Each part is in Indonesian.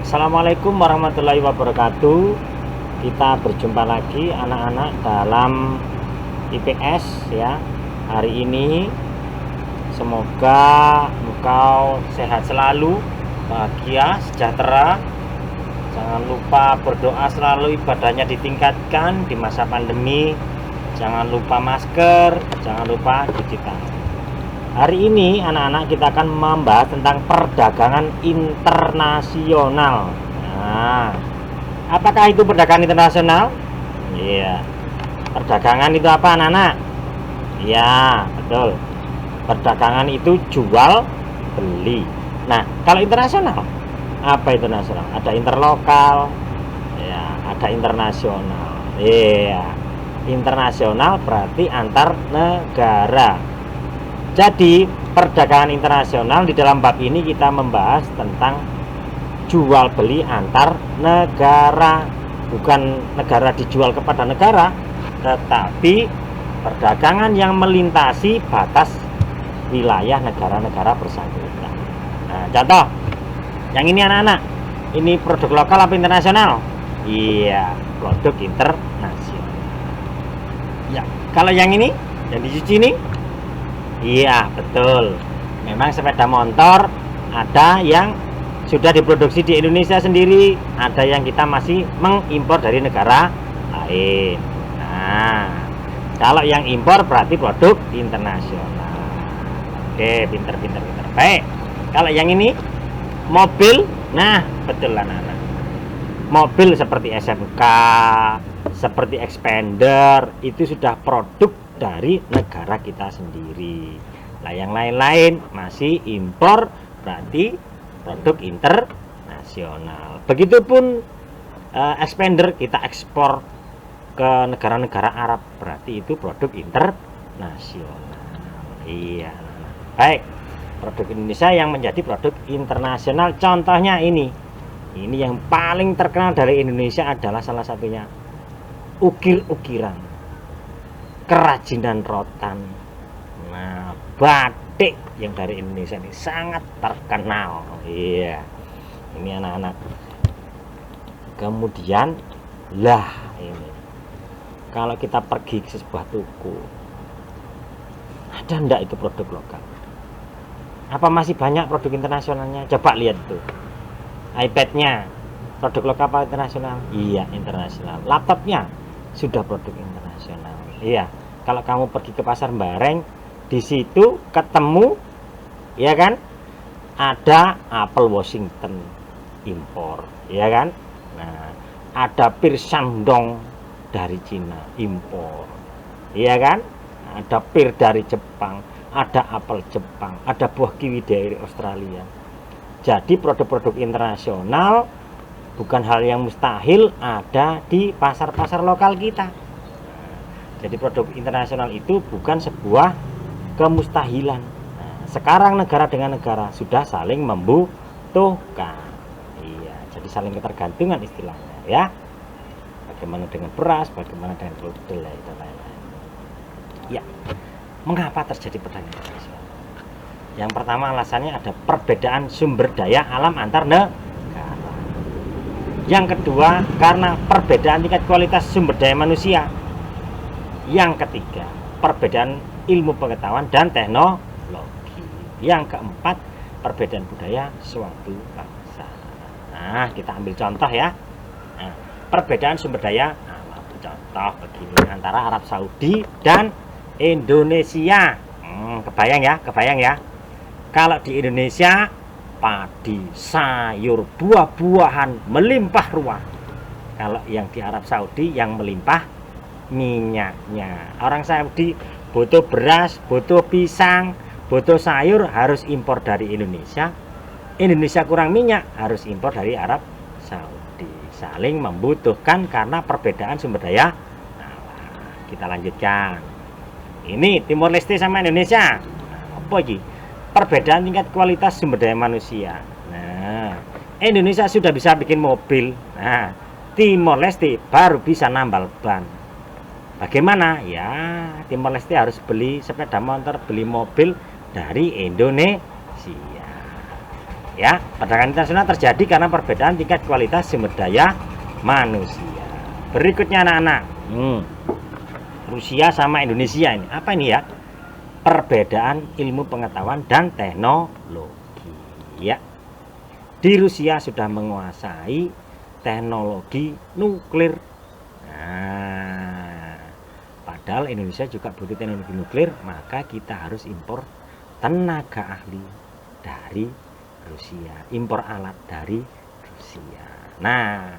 Assalamualaikum warahmatullahi wabarakatuh. Kita berjumpa lagi anak-anak dalam IPS ya. Hari ini semoga engkau sehat selalu, bahagia, sejahtera. Jangan lupa berdoa selalu, ibadahnya ditingkatkan di masa pandemi. Jangan lupa masker, jangan lupa cuci tangan. Hari ini anak-anak kita akan membahas tentang perdagangan internasional. Nah, apakah itu perdagangan internasional? Iya. Perdagangan itu apa anak-anak? Iya, betul. Perdagangan itu jual beli. Nah, kalau internasional, apa internasional? Ada interlokal, ya, ada internasional. Iya. Internasional berarti antar negara. Jadi perdagangan internasional di dalam bab ini kita membahas tentang jual beli antar negara, bukan negara dijual kepada negara, tetapi perdagangan yang melintasi batas wilayah negara-negara bersangkutan. Nah, contoh yang ini anak-anak, ini produk lokal apa internasional? Iya, produk internasional. Ya, kalau yang ini, yang dicuci ini, iya betul. Memang sepeda motor ada yang sudah diproduksi di Indonesia sendiri, ada yang kita masih mengimpor dari negara lain. Nah, kalau yang impor berarti produk internasional. Oke, pinter. Baik. Kalau yang ini mobil, nah betul anak-anak. Mobil seperti SMK, seperti Expander itu sudah produk dari negara kita sendiri. Nah, yang lain-lain masih impor, berarti produk internasional. Begitupun Expander kita ekspor ke negara-negara Arab, berarti itu produk internasional. Iya. Baik, produk Indonesia yang menjadi produk internasional. Contohnya ini yang paling terkenal dari Indonesia adalah salah satunya ukir-ukiran, kerajinan rotan. Nah, batik yang dari Indonesia ini sangat terkenal. Iya, ini anak-anak. Kemudian lah ini, kalau kita pergi ke sebuah toko, ada ndak itu produk lokal? Apa masih banyak produk internasionalnya? Coba lihat tuh, iPad-nya produk lokal apa internasional? Iya, internasional. Laptopnya sudah produk internasional. Iya. Kalau kamu pergi ke pasar Bareng, di situ ketemu, ya kan, ada apel Washington impor, ya kan. Nah, ada pir Shandong dari Cina impor, ya kan. Ada pir dari Jepang, ada apel Jepang, ada buah kiwi dari Australia. Jadi produk-produk internasional bukan hal yang mustahil ada di pasar-pasar lokal kita. Jadi produk internasional itu bukan sebuah kemustahilan. Nah, sekarang negara dengan negara sudah saling membutuhkan. Iya, jadi saling ketergantungan istilahnya ya. Bagaimana dengan beras, bagaimana dengan kedelai dan lain-lain. Ya, mengapa terjadi perdagangan internasional? Yang pertama alasannya ada perbedaan sumber daya alam antar negara. Yang kedua karena perbedaan tingkat kualitas sumber daya manusia. Yang ketiga, perbedaan ilmu pengetahuan dan teknologi. Yang keempat, perbedaan budaya suatu bangsa. Nah, kita ambil contoh ya. Nah, perbedaan sumber daya alam. Contoh begini antara Arab Saudi dan Indonesia. Kebayang ya. Kalau di Indonesia padi, sayur, buah-buahan melimpah ruah. Kalau yang di Arab Saudi yang melimpah minyaknya. Orang Saudi butuh beras, butuh pisang, butuh sayur, harus impor dari Indonesia. Indonesia kurang minyak, harus impor dari Arab Saudi. Saling membutuhkan karena perbedaan sumber daya. Nah, kita lanjutkan. Ini Timor Leste sama Indonesia. Nah, apa lagi? Perbedaan tingkat kualitas sumber daya manusia. Nah, Indonesia sudah bisa bikin mobil. Nah, Timor Leste baru bisa nambal ban. Bagaimana? Ya, Timor Leste harus beli sepeda motor, beli mobil dari Indonesia. Ya, perdagangan internasional terjadi karena perbedaan tingkat kualitas sumber daya manusia. Berikutnya anak-anak, Rusia sama Indonesia ini apa ini ya? Perbedaan ilmu pengetahuan dan teknologi. Ya, di Rusia sudah menguasai teknologi nuklir. Nah, padahal Indonesia juga butuh teknologi nuklir, maka kita harus impor tenaga ahli dari Rusia, impor alat dari Rusia. Nah,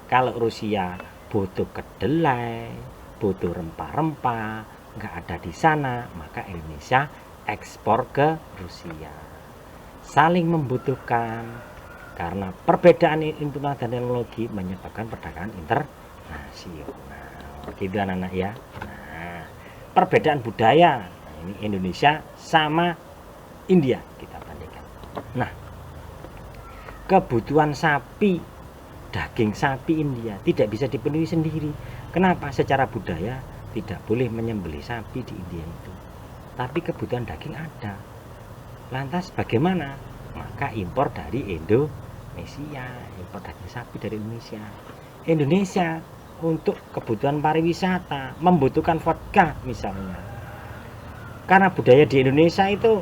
kalau Rusia butuh kedelai, butuh rempah-rempah, nggak ada di sana, maka Indonesia ekspor ke Rusia. Saling membutuhkan, karena perbedaan ilmu dan teknologi menyebabkan perdagangan internasional. Gitu anak-anak ya. Nah, perbedaan budaya, ini Indonesia sama India kita bandingkan. Nah, kebutuhan sapi, daging sapi India tidak bisa dipenuhi sendiri. Kenapa? Secara budaya tidak boleh menyembelih sapi di India itu. Tapi kebutuhan daging ada. Lantas bagaimana? Maka impor dari Indonesia, impor daging sapi dari Indonesia. Indonesia untuk kebutuhan pariwisata membutuhkan vodka misalnya. Karena budaya di Indonesia itu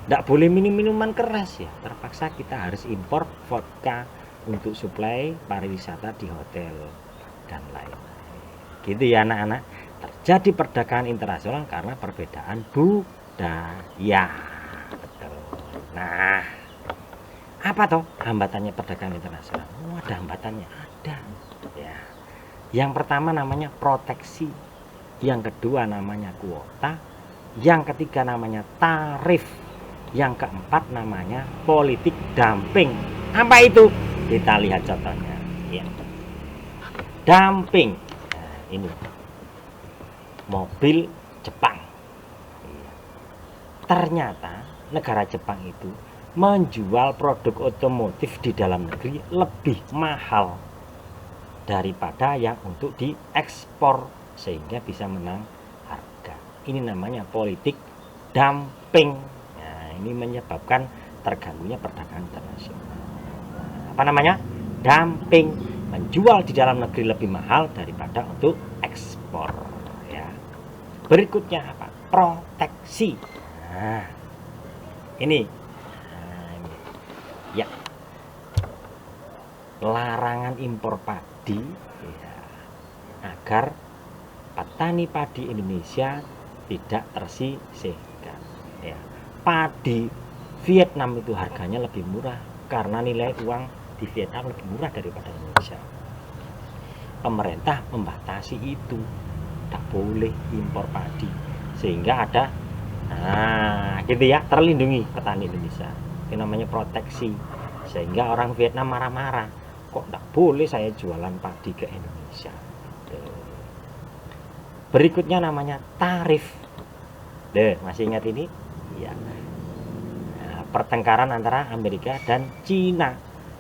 tidak boleh minum minuman keras ya, terpaksa kita harus impor vodka untuk suplai pariwisata di hotel dan lain-lain. Gitu ya anak-anak. Terjadi perdagangan internasional karena perbedaan budaya. Betul. Nah, apa toh hambatannya perdagangan internasional? Oh, ada hambatannya, ada. Ya. Yang pertama namanya proteksi, yang kedua namanya kuota, yang ketiga namanya tarif, yang keempat namanya politik dumping. Apa itu? Kita lihat contohnya. Ya. Dumping. Nah, ini mobil Jepang. Ya. Ternyata negara Jepang itu menjual produk otomotif di dalam negeri lebih mahal daripada yang untuk diekspor, sehingga bisa menang harga. Ini namanya politik dumping. Nah, ini menyebabkan terganggunya perdagangan internasional. Apa namanya? Dumping, menjual di dalam negeri lebih mahal daripada untuk ekspor. Ya. Berikutnya apa? Proteksi. Nah, ini. Ya, larangan impor padi ya, agar petani padi Indonesia tidak tersisihkan. Ya, padi Vietnam itu harganya lebih murah karena nilai uang di Vietnam lebih murah daripada Indonesia. Pemerintah membatasi itu, tidak boleh impor padi, sehingga ada, gitu ya, terlindungi petani Indonesia. Itu namanya proteksi, sehingga orang Vietnam marah-marah, kok tidak boleh saya jualan padi ke Indonesia. Berikutnya namanya tarif. Masih ingat ini? Ya. Nah, pertengkaran antara Amerika dan Cina.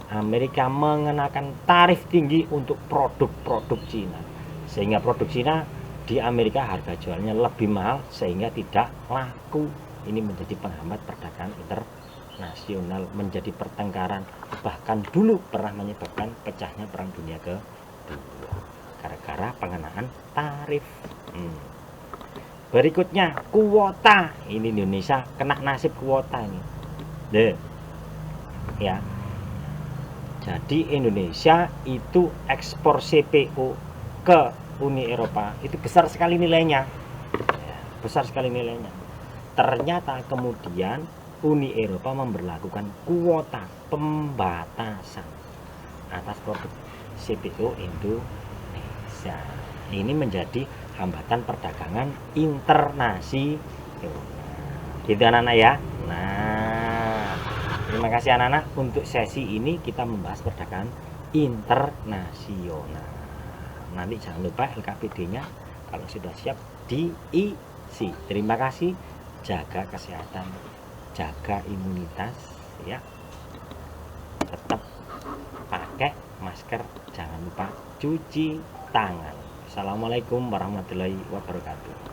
Amerika mengenakan tarif tinggi untuk produk-produk Cina, sehingga produk Cina di Amerika harga jualnya lebih mahal, sehingga tidak laku. Ini menjadi penghambat perdagangan internasional, menjadi pertengkaran, bahkan dulu pernah menyebabkan pecahnya Perang Dunia Kedua gara-gara pengenaan tarif. Berikutnya kuota. Ini Indonesia kena nasib kuota ini. Ya. Jadi Indonesia itu ekspor CPO ke Uni Eropa itu besar sekali nilainya. Ya, besar sekali nilainya. Ternyata kemudian Uni Eropa memberlakukan kuota pembatasan atas produk CPO Indonesia. Ini menjadi hambatan perdagangan internasional. Gitu anak-anak ya. Nah, terima kasih anak-anak. Untuk sesi ini kita membahas perdagangan internasional. Nanti jangan lupa LKPD-nya kalau sudah siap diisi. Terima kasih. Jaga kesehatan, jaga imunitas ya. Tetap pakai masker, jangan lupa cuci tangan. Assalamualaikum warahmatullahi wabarakatuh.